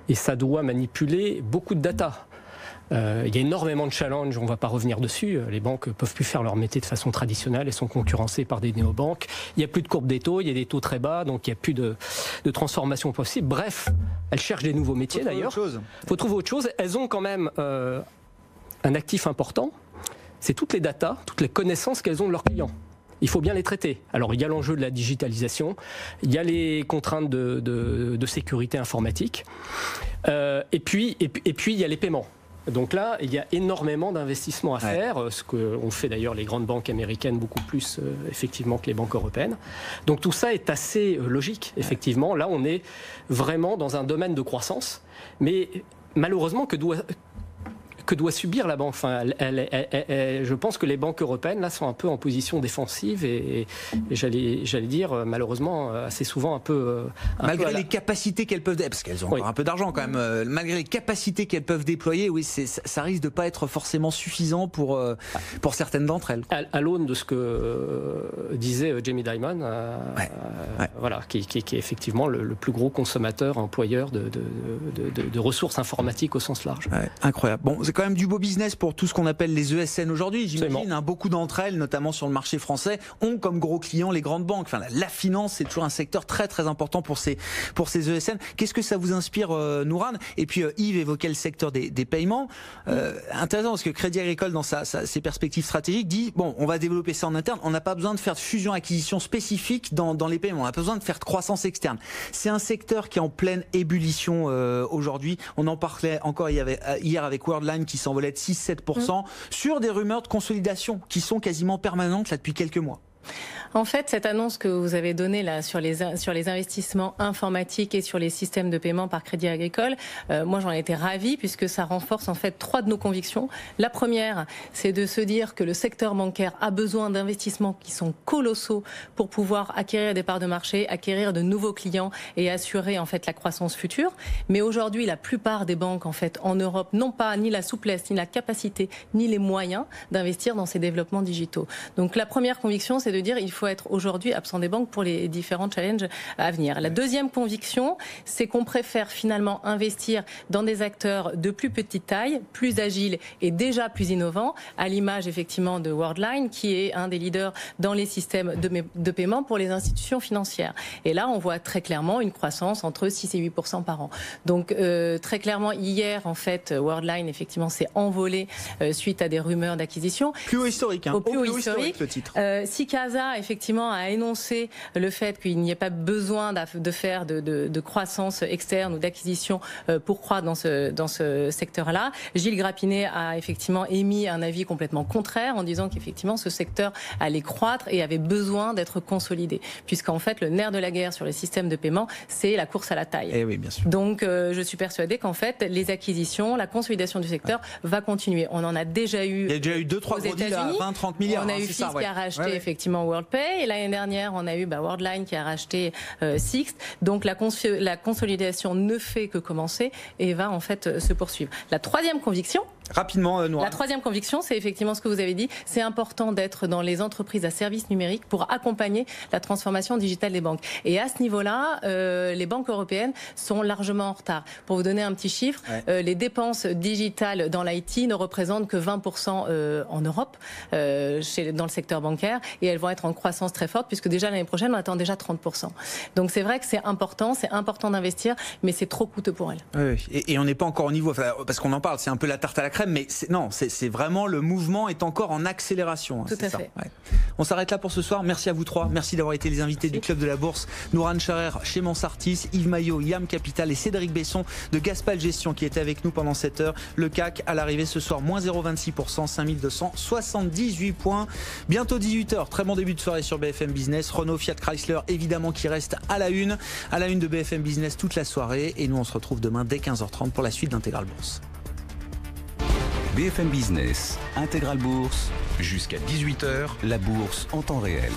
Et ça doit manipuler beaucoup de data. Il y a énormément de challenges, on ne va pas revenir dessus. Les banques ne peuvent plus faire leur métier de façon traditionnelle, elles sont concurrencées par des néobanques. Il n'y a plus de courbe des taux, il y a des taux très bas, donc il n'y a plus de transformation possible. Bref, elles cherchent des nouveaux métiers d'ailleurs. Il faut trouver autre chose. Elles ont quand même un actif important, c'est toutes les datas, toutes les connaissances qu'elles ont de leurs clients. Il faut bien les traiter. Alors, il y a l'enjeu de la digitalisation, il y a les contraintes de sécurité informatique, et puis il y a les paiements. Donc là, il y a énormément d'investissements à faire, ce qu'ont fait d'ailleurs les grandes banques américaines beaucoup plus effectivement que les banques européennes. Donc tout ça est assez logique, effectivement. Là, on est vraiment dans un domaine de croissance, mais malheureusement, que doit subir la banque. Enfin, je pense que les banques européennes là sont un peu en position défensive et j'allais dire malheureusement assez souvent un peu malgré les capacités qu'elles peuvent, parce qu'elles ont encore un peu d'argent quand même, malgré les capacités qu'elles peuvent déployer, oui, ça risque de pas être forcément suffisant pour certaines d'entre elles. À l'aune de ce que disait Jamie Dimon, voilà, qui est effectivement le plus gros consommateur, employeur de ressources informatiques au sens large. Ouais, incroyable. Bon, c'est quand même du beau business pour tout ce qu'on appelle les ESN aujourd'hui. J'imagine, beaucoup d'entre elles, notamment sur le marché français, ont comme gros clients les grandes banques. Enfin, la finance, c'est toujours un secteur très très important pour ces ESN. Qu'est-ce que ça vous inspire, Nouran? Et puis Yves évoquait le secteur des paiements. Intéressant parce que Crédit Agricole, dans ses perspectives stratégiques, dit bon, on va développer ça en interne. On n'a pas besoin de faire de fusion-acquisition spécifique dans les paiements. On n'a pas besoin de faire de croissance externe. C'est un secteur qui est en pleine ébullition aujourd'hui. On en parlait encore hier avec Worldline qui s'envolait de 6-7% sur des rumeurs de consolidation qui sont quasiment permanentes là depuis quelques mois. En fait, cette annonce que vous avez donnée là sur les investissements informatiques et sur les systèmes de paiement par Crédit Agricole, moi j'en ai été ravie puisque ça renforce en fait 3 de nos convictions. La première, c'est de se dire que le secteur bancaire a besoin d'investissements qui sont colossaux pour pouvoir acquérir des parts de marché, acquérir de nouveaux clients et assurer en fait la croissance future. Mais aujourd'hui, la plupart des banques en fait en Europe n'ont pas ni la souplesse, ni la capacité, ni les moyens d'investir dans ces développements digitaux. Donc la première conviction, c'est de dire il faut être aujourd'hui absent des banques pour les différents challenges à venir. La deuxième conviction, c'est qu'on préfère finalement investir dans des acteurs de plus petite taille, plus agiles et déjà plus innovants, à l'image effectivement de Worldline, qui est un des leaders dans les systèmes de paiement pour les institutions financières. Et là, on voit très clairement une croissance entre 6 et 8% par an. Donc très clairement, hier, en fait, Worldline, effectivement, s'est envolé suite à des rumeurs d'acquisition. Plus haut historique, au plus haut historique, le titre. Sicasa, effectivement, a énoncé le fait qu'il n'y ait pas besoin de faire de croissance externe ou d'acquisition pour croître dans ce secteur-là. Gilles Grappinet a effectivement émis un avis complètement contraire en disant qu'effectivement ce secteur allait croître et avait besoin d'être consolidé, puisqu'en fait le nerf de la guerre sur les systèmes de paiement, c'est la course à la taille. Et oui, bien sûr. Donc je suis persuadée qu'en fait les acquisitions, la consolidation du secteur va continuer. On en a déjà eu. Il y a déjà eu 2-3 gros deals à 20-30 milliards. On a eu Fils qui a racheté effectivement WorldPay, et l'année dernière on a eu Worldline qui a racheté Sixt. Donc la consolidation ne fait que commencer et va en fait se poursuivre. La troisième conviction. Rapidement, Nouran. La troisième conviction, c'est effectivement ce que vous avez dit. C'est important d'être dans les entreprises à services numériques pour accompagner la transformation digitale des banques. Et à ce niveau-là, les banques européennes sont largement en retard. Pour vous donner un petit chiffre, les dépenses digitales dans l'IT ne représentent que 20% en Europe, dans le secteur bancaire, et elles vont être en croissance très forte, puisque déjà l'année prochaine, on attend déjà 30%. Donc c'est vrai que c'est important d'investir, mais c'est trop coûteux pour elles. Oui, et on n'est pas encore au niveau, parce qu'on en parle, c'est un peu la tarte à la crème, mais c'est vraiment, le mouvement est encore en accélération. Tout à fait. Ouais. On s'arrête là pour ce soir. Merci à vous trois. Merci d'avoir été les invités du Club de la Bourse. Nouran Charer chez Mansartis, Yves Maillot, YAM Capital et Cédric Besson de Gaspal Gestion qui était avec nous pendant cette heure. Le CAC à l'arrivée ce soir, moins 0,26%, 5278 points. Bientôt 18h. Très bon début de soirée sur BFM Business. Renault, Fiat Chrysler, évidemment, qui reste à la une de BFM Business toute la soirée. Et nous, on se retrouve demain dès 15h30 pour la suite d'Intégral Bourse. BFM Business, Intégral Bourse, jusqu'à 18h, la bourse en temps réel.